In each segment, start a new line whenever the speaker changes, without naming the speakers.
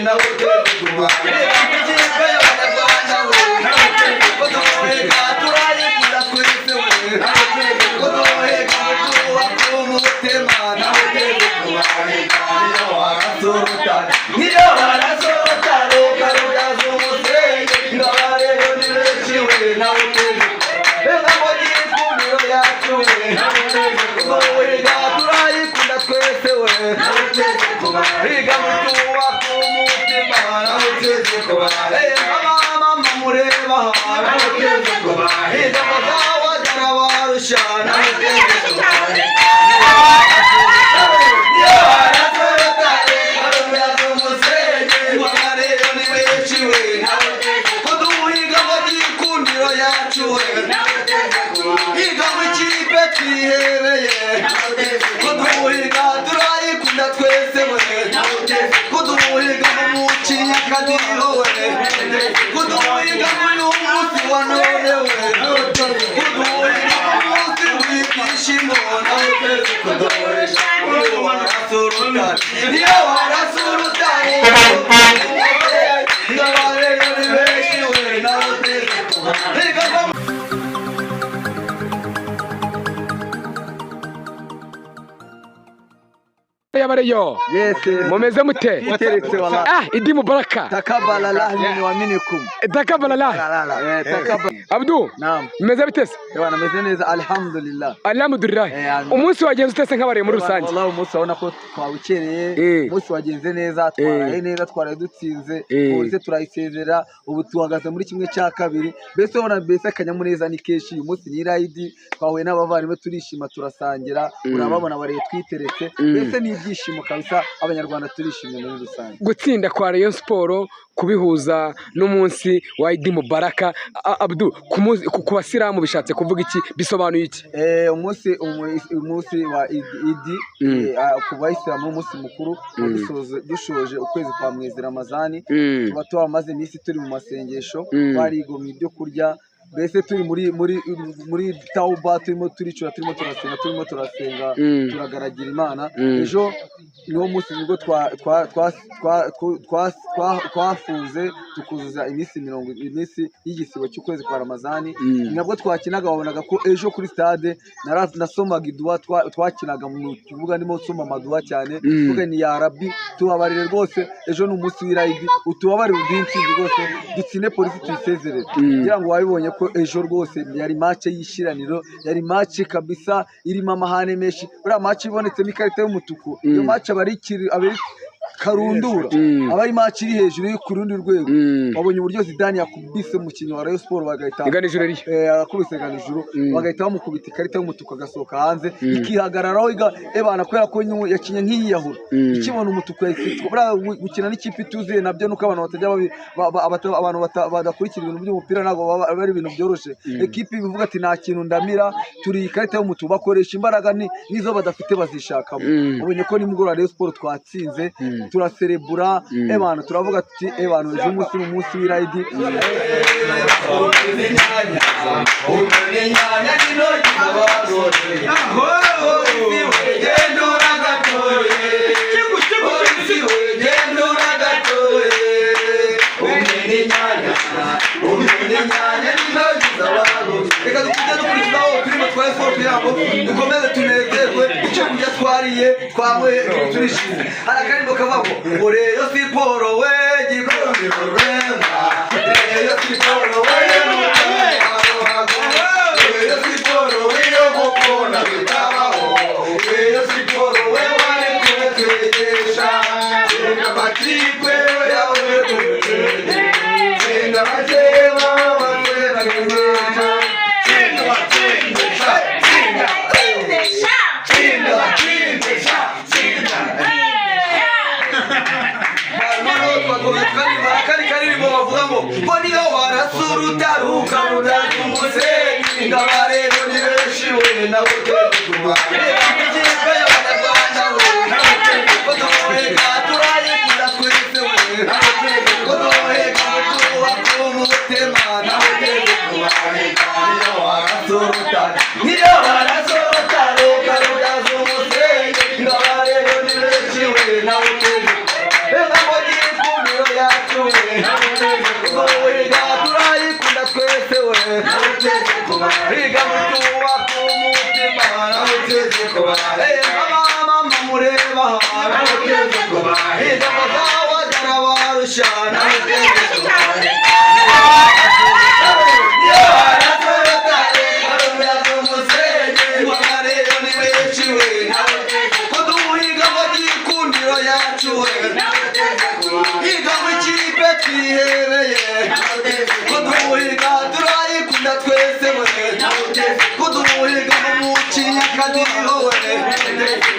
nawe uteze kumara ikipe y'abanyarwanda we kuduhiga turayikunda twese we kuduhiga tuwaka umutima nawe uteze kumara niyo warasorota reka rugaza umusenyi ngabareyo ni benshi we nawe uteze reka ngo gikundiro yacu we kuduhiga turayikunda twese we higa mutuwaka umutima nawe uteze kumara mama mureba nawe uteze kumara higa muzawagara barusha nawe uteze kumara kuduhiga turayikunda twese we kuduhiga umucinya kadiro we kuduhiga uyu munsi wa none we kuduhiga umunsi w'ibyishimo nawe twese kuduhiga niyo warasurutana niyo warasurutana ngabareyo ni benshi we nawe twese kuduhiga
yabareyo mumeze mute
muteretse wala
Idi Mubaraka
takabala lahni wa minikum
takabala Abdu
naam
mumeze bitese
bana meze neza alhamdulillah
umunsi wagenze utese nk'abare muri rusange
wallahi umunsi abona ko twawukereye umunsi wagenze neza twaraye neza twaraye dutsinze bose turayisezera ubu tuhagaze muri kimwe cya kabiri bese ubona bese akanyamuneza ni keshi uyu munsi ni Raidi twahuye n'abavandimwe turishima turasangira urababona bareye twiteretse bese ni ibyishimo kabisa abanyarwanda turishimye muri rusange
gutsinda kwa Rayon Sport kubihuza n'umunsi wa Idi Mubaraka Abdu ku basilamu bishatse kuvuga iki bisobanuye iki
umunsi wa Idi ku bayisilamu umunsi mukuru dushoje ukwezi kwa mwezi Ramazani tuba twamaze iminsi turi mu masengesho barigomye ibyo kurya bese turi muri tauba turimo turicura turimo turasenga turagaragira Imana ejo niwo munsi nibwo twafuze tukuzuza iminsi y'igisibo cy'ukwezi kwa Ramazani nabwo twakinaga wabonaga ko ejo kuri stade nasomaga idua twakinaga mu kibuga ndimo nsoma amadua cyane tuvuga ni ya Rabbi tubabarire rwose ejo ni umunsi w'Iraidi utubabarire udinsinzi rwose dutsine polisi tuyisezerere kugira ngo wabibonye ko ejo rwose yari match y'ishiraniro yari match kabisa irimo amahane menshi buriya match ibonetsemo ikarita y'umutuku iyo match abari karundura abari match iri hejuru yo ku rundi rwego wabonye uburyo Zidane yakubise umukinnyi wa Rayon Sport bagahita akubise ganijuru bagahita bamukubita ikarita y'umutuku agasohoka hanze ikihagararaho ebana kwera ko yakinye nk'iyahura ikibona umutuku yahise gukina n'ikipe ituzuye nabyo nuko abantu badakurikira ibintu by'umupira ntabwo bari ibintu byoroshe ekipe bivuga ati nta kintu ndamira turi ikarita y'umutuku bakoresha imbaraga nizo badafite bazishakamo ubonye ko nimugora Rayon Sport twatsinze turaserebura ebana turavuga ati ebana ejo umunsi w'Iraidi reka dukujya dukurikizaho turimo twa sport yabo dukomeze tunezerwe icyo kurya twariye twamwe turishimye harakarimbo kavamo ngo Rayon Sport we gikomero rwema Rayon Sport we Rayon Sport we yo gukona bitabaho Rayon Sport we wari kutegesha amakipe yawe tumenye abajema batera neza Boniyo warasurutaruka mudazi umusenyi ngabarero ni benshi we nawe uteze kumara ikipe y'abanyarwanda we kuduhiga turayikunda twese we kuduhiga tuwaka umutima nawe uteze kumara niyo warasurutaruka mudazi umusenyi ngabarero ni benshi we nawe uteze kumara yacu we kuduhiga turayikunda twese we higa mutubaka umutima mama mureba higa muzawagana barushana higa mwikipe twihebeye kuduhiga turayikunda twese we kuduhiga mumucinya akadiho we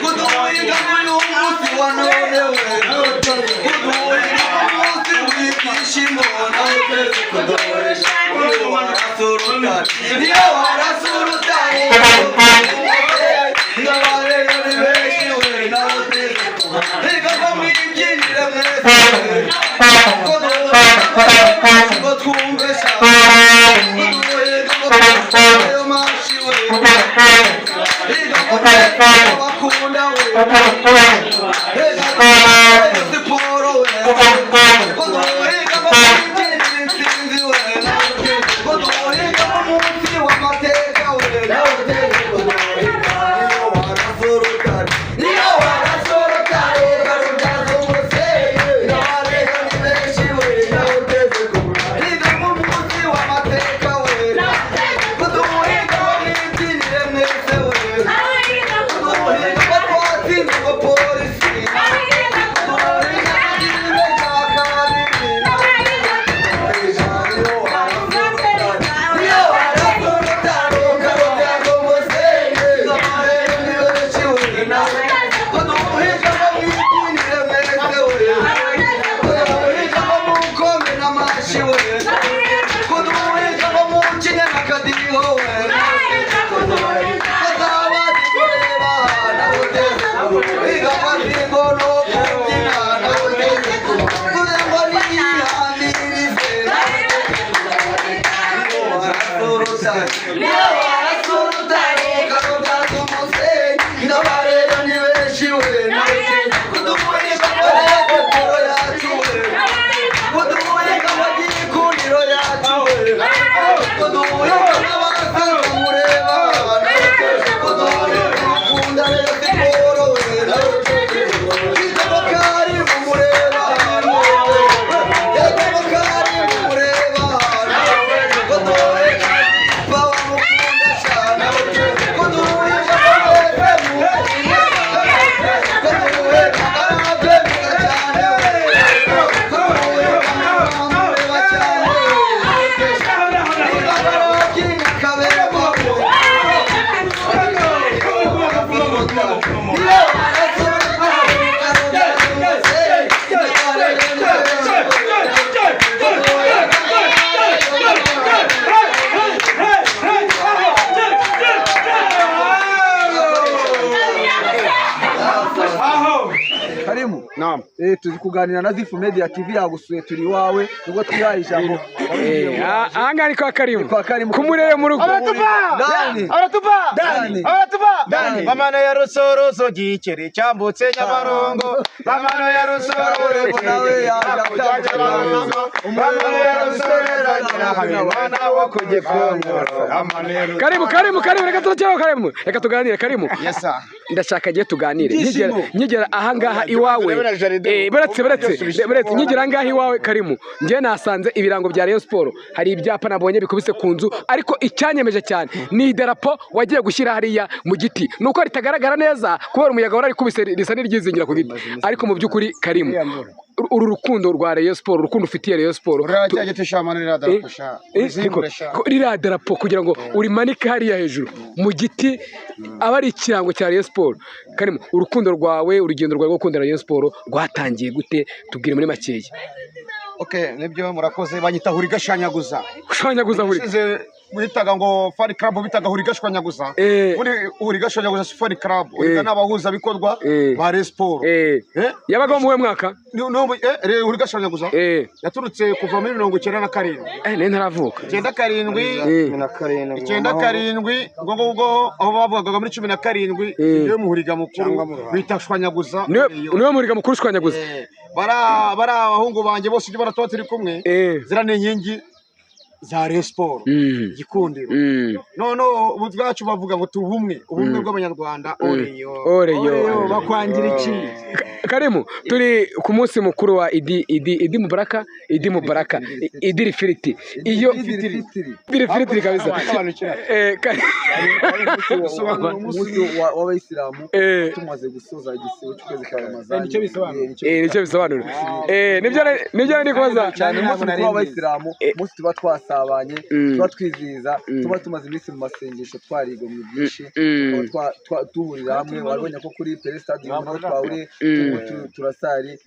kuduhiga uyu munsi wa none we kuduhiga umunsi w'ibyishimo kuduhiga uyu warasurutare niyo warasurutare n'abareyo ni benshi we higa bamwibyinire mwese ngo twumvesha kuduhiga ngo twumveyo mashi we higa ngo twese bakunda we higa siporo we kuduhiga bamwibyinire intsinzi we kuduhiga umunsi w'amateka we turi kuganira na Zifu Media TV yagusuye turi wawe nubwo twihaye ijambo
ahangaha ni kwa Karimu kumurere mu rugo
Dani bamana ya rusorozo gikere cyambutse Nyabarongo bamana ya rusorozo nawe yaje bamana ya rusorozo mwana wo kugikongoro
Karimu reka tucyero reka tuganire Karimu ndashaka giye tuganire nyigera ahangaha iwawe beretse nyigera ahangaha iwawe Karimu ngiye nasanze ibirango bya Rayon Sport hari ibyapa nabonye bikubise ku nzu ariko icyanyemeje cyane ni idarapo wagiye gushyira hariya mu giti nuko ritagaragara neza kubera umuyaga wari kubise risa n'iryizingira ku giti ariko mu by'ukuri Karimu uru rukundo rwa Rayon Sport urukundo ufitiye Rayon Sport ririya darapo kugira ngo urimanike hariya hejuru mu giti aba ari ikirango cya Rayon Sport Karimu urukundo rwawe urugendo rwawe rwo gukunda Rayon Sport rwatangiye gute tubwire muri makeya
nibyo murakoze banyita huri gashanyaguza
huri
bitaga ngo fan club bitaga huri gashwanyaguza muri huri gashwanyaguza fan club uriga nabahuza bikorwa ba Rayon Sport
yabaga mu mwaka
huri gashwanyaguza yaturutse kuva muri 1997
ne ntaravuka
97 ngo aho bavugaga muri 17 iyo muhuriga mukuru bita shwanyaguza
niwe muhuriga mukuru shwanyaguza
bara abahungu banjye bose ujye baratuba turi kumwe zira ni inkingi za Rayon Sport Gikundiro none ubu bwacu bavuga ngo tubumwe ubumwe bw'abanyarwanda oreyo
bakwangira iki
Karimu turi ku munsi mukuru wa Idi Mubaraka Idi Firiti iyo Idi Firiti kabisa
umunsi w'abayisilamu tumaze gusoza igisibo cy'ukwezi kwa Ramazani
nicyo bisobanura nibyo ndi kubaza
cyane umunsi mukuru w'abayisilamu umunsi tuba twasabanye tuba twizihiza tuba tumaze iminsi mu masengesho twarigomwe byinshi tuhurira hamwe warabonye ko kuri Stadium naho twahuriye turasari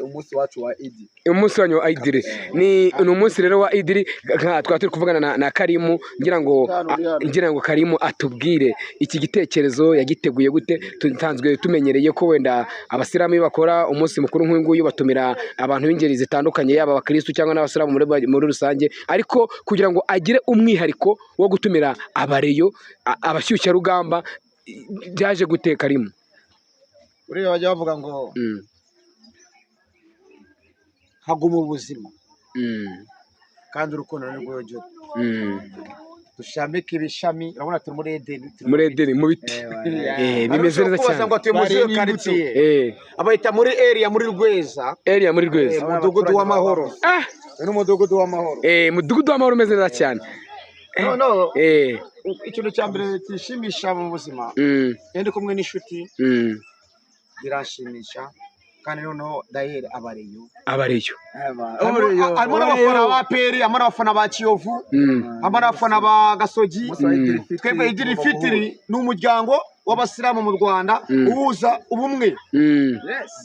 umunsi wacu wa Idi
umunsi wanyu wa Idiri ni umunsi rero wa Idiri twaba turi kuvugana na Karimu ngira ngo Karimu atubwire iki gitekerezo yagiteguye gute tutanzwe tumenyereye ko wenda abasilamu bakora umunsi mukuru nk'uyu nguyu batumira abantu b'ingeri zitandukanye yaba abakristo cyangwa n'abasilamu muri rusange ariko kugira ngo agire umwihariko wo gutumira abareyo abashyushya rugamba byaje gute Karimu
uriya bajya bavuga ngo haguma ubuzima kandi urukundo n'urwogero dushambike ibishami urabona turi muri Edeni
mu biti bimeze neza cyane
ngo tuye muri quartier abayita muri area muri Rweza umudugudu w'amahoro n'umudugudu w'amahoro
umudugudu w'amahoro umeze neza cyane
no ikintu cya mbere kishimisha mu buzima ndi kumwe n'inshuti birashimisha kandi noneho dayeri abareyo harimo n'abafana ba peri harimo n'abafana ba Kiyovu harimo n'abafana ba Gasogi twebwe Idiri Fitiri ni umuryango w'abasilamu mu Rwanda uhuza ubumwe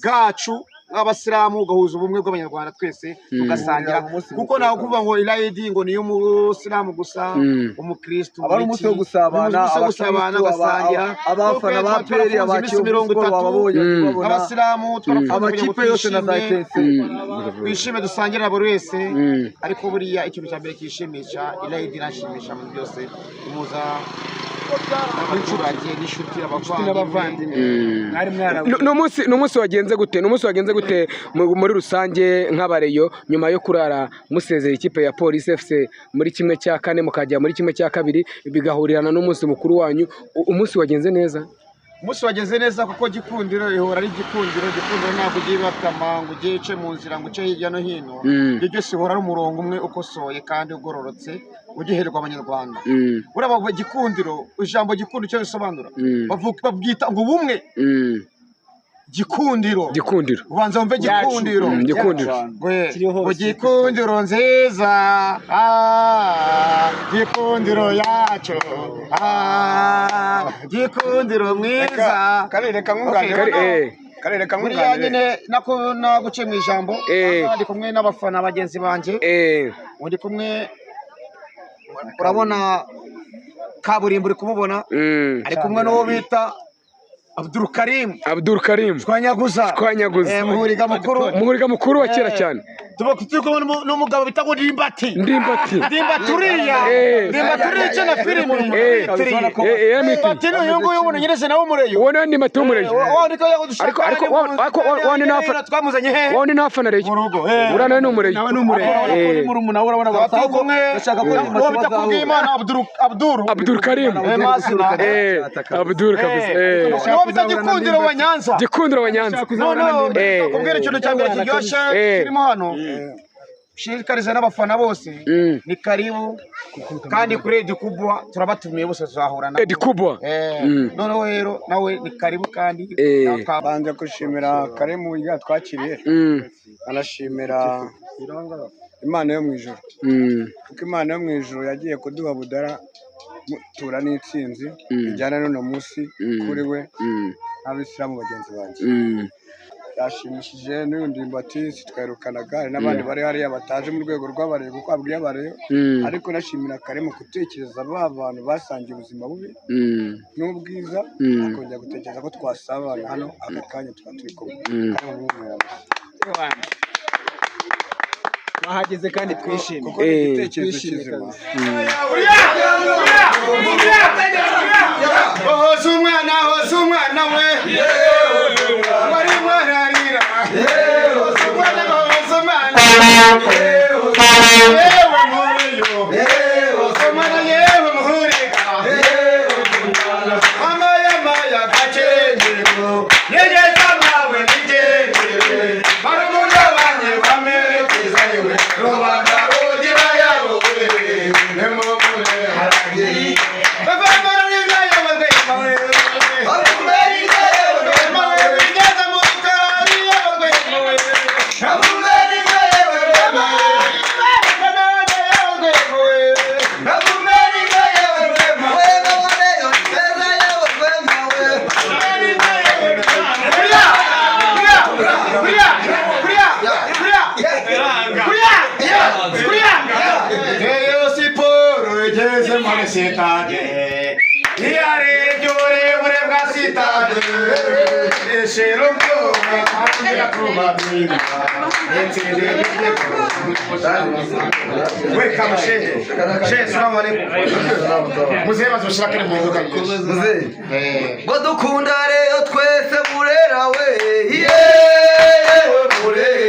bwacu abasilamu ugahuza ubumwe bw'abanyarwanda twese tugasangira kuko naho kuvuga ngo Idi ngo niyo umusilamu gusa umukristo
abari umunsi wo gusabana
gasangira
abafana ba peri
abasilamu
amakipe yose na za tense
twishime dusangira buri wese ariko buriya ikintu cya mbere kishimisha Idi irashimisha mu byose umuza abaturage n'inshuti abavandimwe
n'umunsi wagenze gute muri rusange nk'abareyo nyuma yo kurara musezera ikipe ya Police FC muri kimwe cya kane mukajya muri kimwe cya kabiri bigahurirana n'umunsi mukuru wanyu umunsi wagenze neza
umunsi wageze neza kuko Gikundiro ihora ari Gikundiro ntabwo ugiye batama ngo ugiye uce mu nzira ngo uce hirya no hino ibyo byose ihora ari umurongo umwe ukosoye kandi ugororotse ugiherwa abanyarwanda uraba Gikundiro ijambo Gikundiro icyo bisobanura babwita ngo ubumwe Gikundiro ubanza wumve Gikundiro Gikundiro nziza Gikundiro yacu Gikundiro mwiza
karere
kamwe nyine nako naguce mu ijambo ndi kumwe n'abafana bagenzi banjye ndi kumwe urabona kaburimbo uri kumubona ari kumwe n'uwo bita Abdul Karim Shwanyaguza muhuriga mukuru
wa kera cyane
turi kumwe n'umugabo bita ngo Ndimbati uriya Ndimbati na filime Ndimbati n'uyu nguyu ubona nyirese nawe umureyo
ubona Ndimbati w'umureyo ariko
twamuzanye he
wandi nafana reyo urana n'umureyo
nawe n'umureyo muri umuna urabona
bafite kumwe uwo bita kubw'Imana Abdul Karim Abdul kabisa Gikundiro wa Nyanza kubwira ikintu cya mbere kiryoshye kirimo hano shirikariza n'abafana bose ni karibu kandi kuri Edi Kubwa turabatumiye bose tuzahura na
Edi Kubwa
noneho rero nawe ni karibu kandi
banze gushimira Karimu twakiriye anashimira Imana yo mu ijuru kuko Imana yo mu ijuru yagiye kuduha budara tura n'itsinzi bijyana n'uno munsi kuri we n'abisilamu bagenzi banjye yashimishije n'uyu Ndimbati twerukanaga hari n'abandi bari hariya bataje mu rwego rw'abareyo kuko abwiye abareyo ariko nashimira Karimu gutekereza ba bantu basangiye ubuzima bubi n'ubwiza akongera gutekereza ko twasabana hano aka kanya tuba turi kumwe
bahageze kandi twishimye
kuko igitekerezo kizima
hoza umwana we bari mwararira Eyo siporo igeze muri sitade iyarebye uburebure bwa sitade eshero bwoba tangira kubabwira etsinde n'igeko welcome shehe salamu alaikum muzehe bazoshira kare mu nzoga muzehe
ngo dukunda rero twese burera we yeee burera